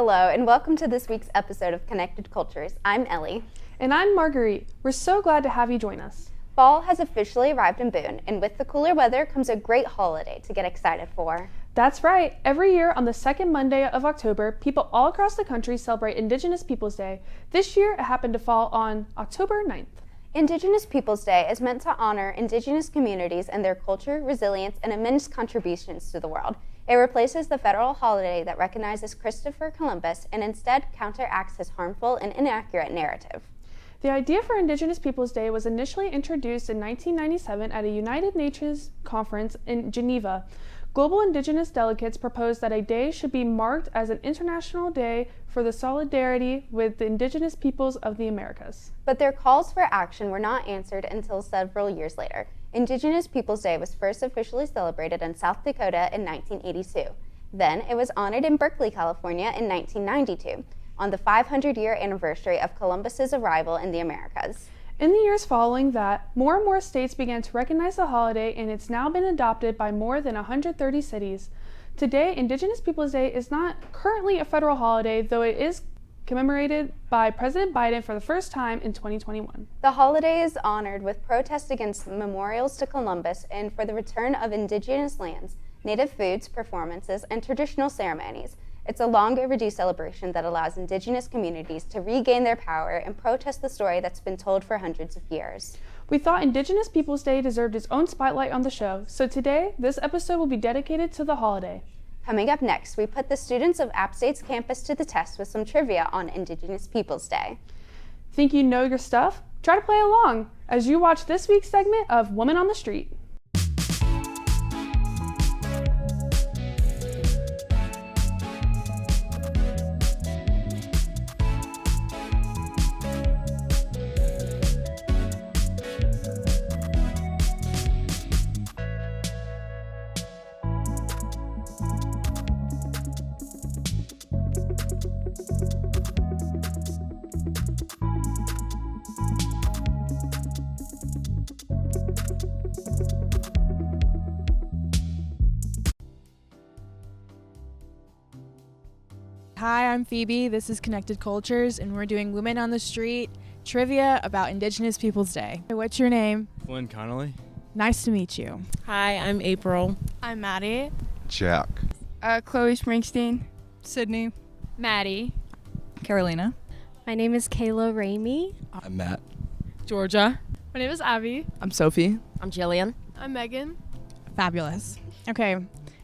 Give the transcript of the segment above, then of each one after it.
Hello, and welcome to this week's episode of Connected Cultures. I'm Ellie. And I'm Marguerite. We're so glad to have you join us. Fall has officially arrived in Boone, and with the cooler weather comes a great holiday to get excited for. That's right. Every year on the second Monday of October, people all across the country celebrate Indigenous Peoples Day. This year, it happened to fall on October 9th. Indigenous Peoples Day is meant to honor Indigenous communities and their culture, resilience, and immense contributions to the world. It replaces the federal holiday that recognizes Christopher Columbus and instead counteracts his harmful and inaccurate narrative. The idea for Indigenous Peoples Day was initially introduced in 1997 at a United Nations conference in Geneva. Global Indigenous delegates proposed that a day should be marked as an international day for the solidarity with the Indigenous peoples of the Americas. But their calls for action were not answered until several years later. Indigenous Peoples Day was first officially celebrated in South Dakota in 1982. Then it was honored in Berkeley, California in 1992, on the 500-year anniversary of Columbus's arrival in the Americas. In the years following that, more and more states began to recognize the holiday, and it's now been adopted by more than 130 cities. Today, Indigenous Peoples Day is not currently a federal holiday, though it is commemorated by President Biden for the first time in 2021. The holiday is honored with protests against memorials to Columbus and for the return of indigenous lands, native foods, performances, and traditional ceremonies. It's a long overdue celebration that allows Indigenous communities to regain their power and protest the story that's been told for hundreds of years. We thought Indigenous Peoples Day deserved its own spotlight on the show, so today, this episode will be dedicated to the holiday. Coming up next, we put the students of App State's campus to the test with some trivia on Indigenous Peoples Day. Think you know your stuff? Try to play along as you watch this week's segment of Women on the Street. Hi, I'm Phoebe. This is Connected Cultures, and we're doing Women on the Street trivia about Indigenous Peoples Day. What's your name? Flynn Connolly. Nice to meet you. Hi, I'm April. I'm Maddie. Jack. Chloe Springsteen. Sydney. Maddie. Carolina. My name is Kayla Ramey. I'm Matt. Georgia. My name is Abby. I'm Sophie. I'm Jillian. I'm Megan. Fabulous. Okay,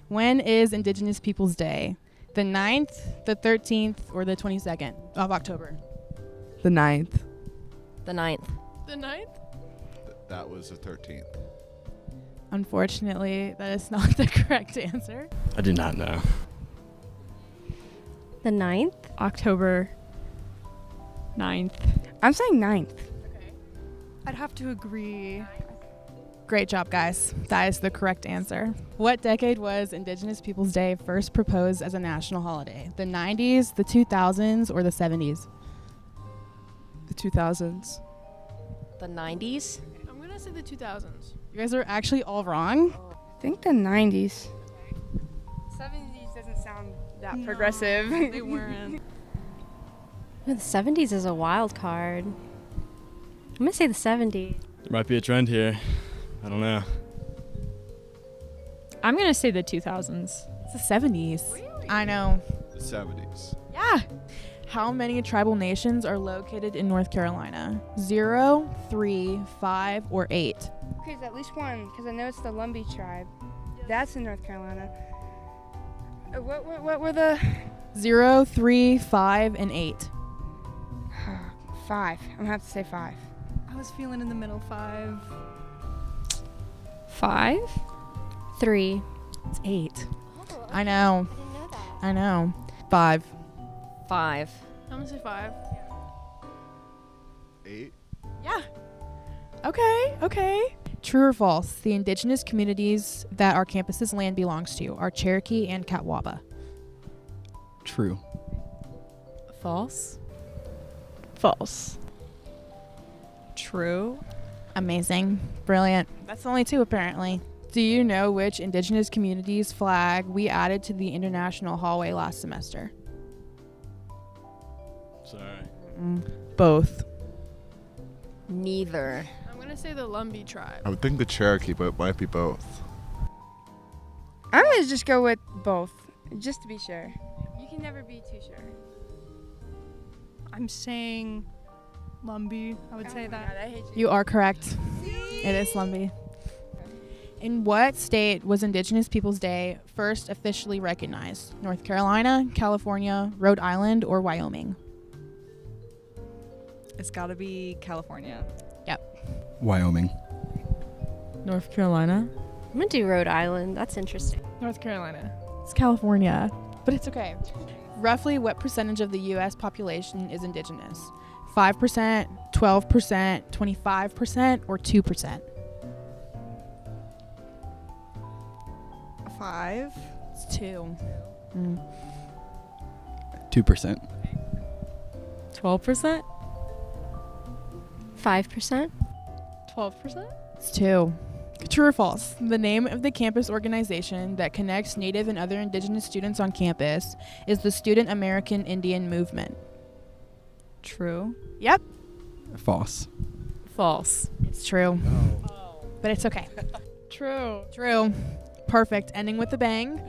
when is Indigenous Peoples Day? The 9th, the 13th, or the 22nd of October? The 9th. The 9th. The 9th? That was the 13th. Unfortunately, that is not the correct answer. I do not know. The 9th? October 9th. I'm saying 9th. I'd have to agree. Great job, guys. That is the correct answer. What decade was Indigenous Peoples Day first proposed as a national holiday? The 90s, the 2000s, or the 70s? The 2000s. The 90s. I'm going to say the 2000s. You guys are actually all wrong. I think the 90s. 70s doesn't sound that progressive. They weren't. The 70s is a wild card. I'm going to say the 70s. There might be a trend here. I don't know. I'm going to say the 2000s. It's the 70s. Really? I know. The 70s. Yeah. How many tribal nations are located in North Carolina? 0, 3, 5, or 8? Okay, it's at least one, because I know it's the Lumbee tribe. That's in North Carolina. What were the... 0, 3, 5, and 8. 5. I'm going to have to say 5. I was feeling in the middle. 5. 5? 3. It's 8. I know. I didn't know that. I know. 5. 5. I'm going to say 5. 8. Yeah. Okay. True or false? The indigenous communities that our campus's land belongs to are Cherokee and Catawba. True. False. False. True. Amazing. Brilliant. That's only 2 apparently. Do you know which indigenous community's flag we added to the International Hallway last semester? Sorry. Both. Neither. I'm gonna say the Lumbee tribe. I would think the Cherokee, but it might be both. I'm gonna just go with both, just to be sure. You can never be too sure. I'm saying Lumbee. I would say that. God, I hate you. You are correct. It is Lumbee. In what state was Indigenous Peoples Day first officially recognized? North Carolina, California, Rhode Island, or Wyoming? It's got to be California. Wyoming. North Carolina. I'm gonna do Rhode Island. That's interesting. North Carolina. It's California, but it's okay. Roughly what percentage of the U.S. population is Indigenous? 5%, 12%, 25%, or 2%? 5. It's 2. 2%. 12%. 5%. 12%? It's 2. True or false? The name of the campus organization that connects Native and other Indigenous students on campus is the Student American Indian Movement. True. Yep, False. False. it's true. But it's okay. True. True. Perfect. Ending with a bang.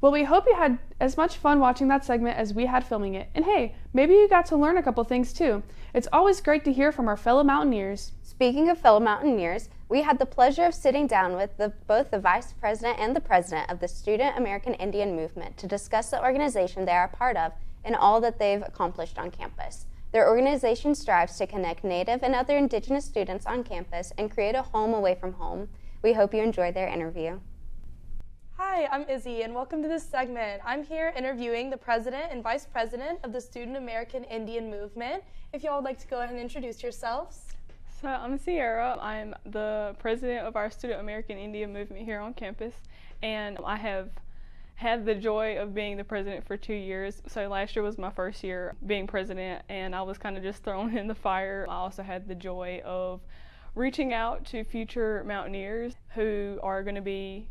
Well, we hope you had as much fun watching that segment as we had filming it. And hey, maybe you got to learn a couple things too. It's always great to hear from our fellow Mountaineers. Speaking of fellow Mountaineers, we had the pleasure of sitting down with both the Vice President and the President of the Student American Indian Movement to discuss the organization they are a part of and all that they've accomplished on campus. Their organization strives to connect Native and other Indigenous students on campus and create a home away from home. We hope you enjoyed their interview. Hi, I'm Izzy, and welcome to this segment. I'm here interviewing the President and Vice President of the Student American Indian Movement. If y'all would like to go ahead and introduce yourselves. So I'm Sierra. I'm the president of our Student American Indian Movement here on campus, and I have had the joy of being the president for 2 years. So last year was my first year being president, and I was kind of just thrown in the fire. I also had the joy of reaching out to future Mountaineers who are going to be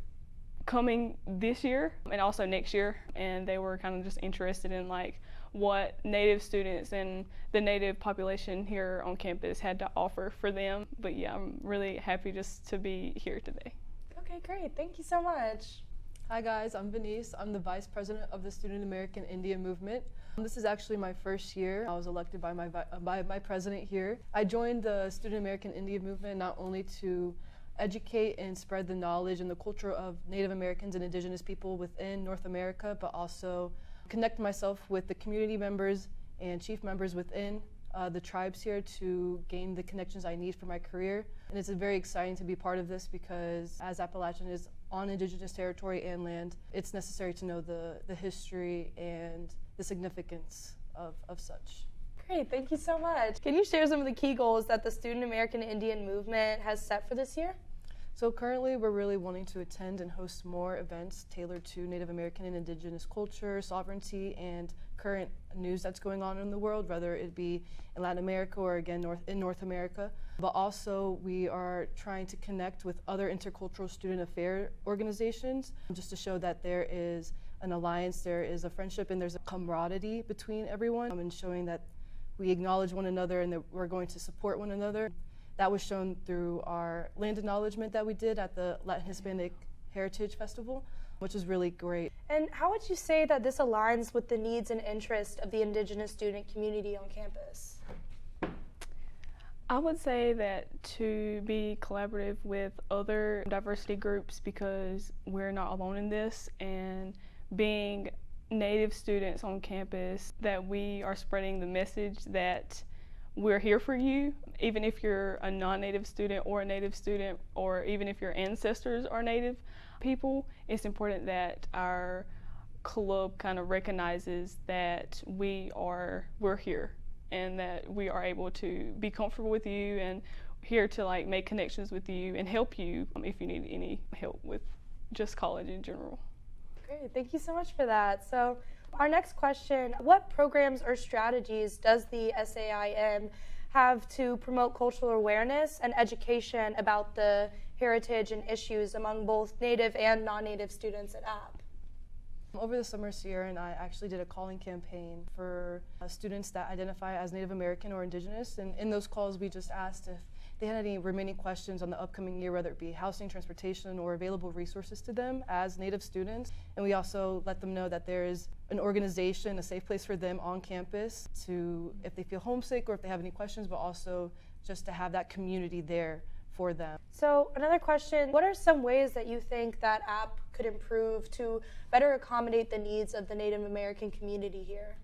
coming this year and also next year, and they were kind of just interested in like what Native students and the Native population here on campus had to offer for them. But yeah, I'm really happy just to be here today. Okay, great. Thank you so much. Hi guys, I'm Venice. I'm the Vice President of the Student American Indian Movement. This is actually my first year. I was elected by my president here. I joined the Student American Indian Movement not only to educate and spread the knowledge and the culture of Native Americans and Indigenous people within North America, but also connect myself with the community members and chief members within the tribes here to gain the connections I need for my career. And it's very exciting to be part of this because as Appalachian is on Indigenous territory and land, it's necessary to know the history and the significance of such. Great, thank you so much. Can you share some of the key goals that the Student American Indian Movement has set for this year? So currently we're really wanting to attend and host more events tailored to Native American and Indigenous culture, sovereignty, and current news that's going on in the world, whether it be in Latin America or again in North America. But also we are trying to connect with other intercultural student affair organizations just to show that there is an alliance, there is a friendship, and there's a camaraderie between everyone, and showing that we acknowledge one another and that we're going to support one another. That was shown through our land acknowledgement that we did at the Latin Hispanic Heritage Festival, which was really great. And how would you say that this aligns with the needs and interests of the Indigenous student community on campus? I would say that to be collaborative with other diversity groups because we're not alone in this, and being Native students on campus, that we are spreading the message that we're here for you, even if you're a non-Native student or a Native student, or even if your ancestors are Native people. It's important that our club kind of recognizes that we're here and that we are able to be comfortable with you, and here to like make connections with you and help you if you need any help with just college in general. Great, thank you so much for that. So our next question, what programs or strategies does the SAIM have to promote cultural awareness and education about the heritage and issues among both Native and non-Native students at App? Over the summer, Sierra and I actually did a calling campaign for students that identify as Native American or Indigenous, and in those calls we just asked if they had any remaining questions on the upcoming year, whether it be housing, transportation, or available resources to them as Native students. And we also let them know that there is an organization, a safe place for them on campus to, if they feel homesick or if they have any questions, but also just to have that community there for them. So another question, what are some ways that you think that App could improve to better accommodate the needs of the Native American community here?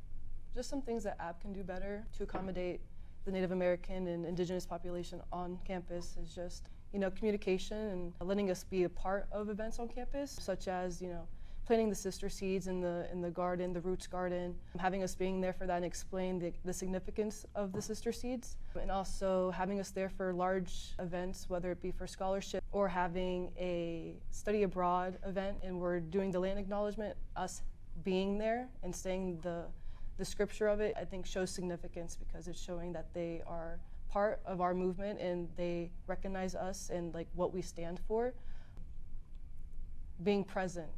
Just some things that App can do better to accommodate the Native American and Indigenous population on campus is just, communication and letting us be a part of events on campus, such as, planting the sister seeds in the garden, the roots garden, having us being there for that and explain the significance of the sister seeds, and also having us there for large events, whether it be for scholarship or having a study abroad event and we're doing the land acknowledgement, us being there and saying the scripture of it, I think shows significance because it's showing that they are part of our movement and they recognize us and like what we stand for. Being present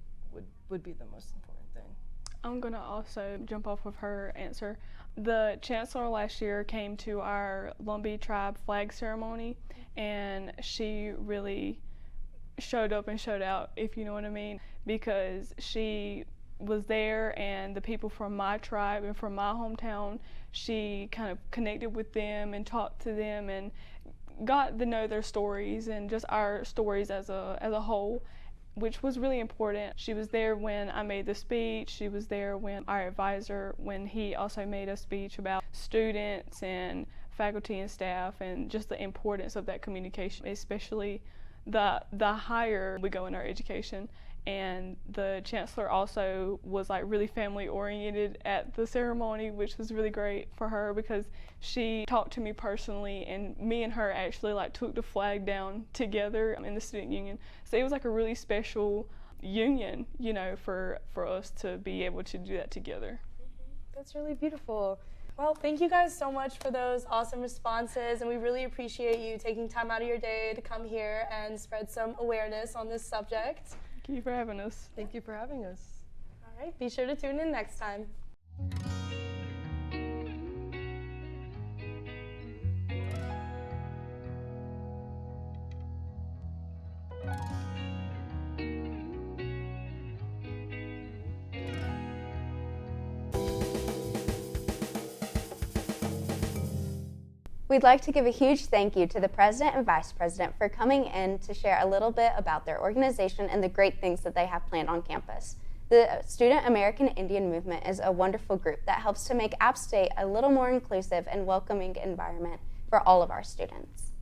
would be the most important thing. I'm gonna also jump off of her answer. The chancellor last year came to our Lumbee tribe flag ceremony and she really showed up and showed out, if you know what I mean, because she was there and the people from my tribe and from my hometown, she kind of connected with them and talked to them and got to know their stories and just our stories as a whole, which was really important. She was there when I made the speech. She was there when our advisor, when he also made a speech about students and faculty and staff and just the importance of that communication, especially the higher we go in our education. And the chancellor also was like really family oriented at the ceremony, which was really great for her because she talked to me personally and me and her actually like took the flag down together in the student union. So it was like a really special union, for us to be able to do that together. That's really beautiful. Well, thank you guys so much for those awesome responses, and we really appreciate you taking time out of your day to come here and spread some awareness on this subject. Thank you for having us. Thank you for having us. All right, be sure to tune in next time. We'd like to give a huge thank you to the President and Vice President for coming in to share a little bit about their organization and the great things that they have planned on campus. The Student American Indian Movement is a wonderful group that helps to make App State a little more inclusive and welcoming environment for all of our students.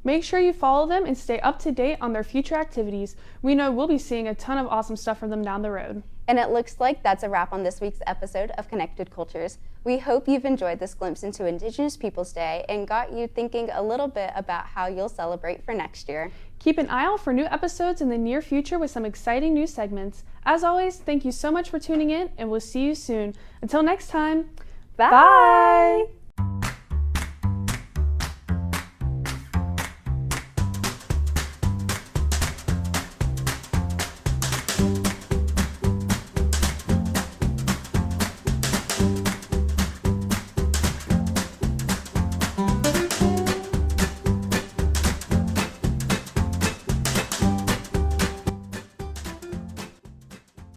Make sure you follow them and stay up to date on their future activities. We know we'll be seeing a ton of awesome stuff from them down the road. And it looks like that's a wrap on this week's episode of Connected Cultures. We hope you've enjoyed this glimpse into Indigenous Peoples Day and got you thinking a little bit about how you'll celebrate for next year. Keep an eye out for new episodes in the near future with some exciting new segments. As always, thank you so much for tuning in, and we'll see you soon. Until next time, bye!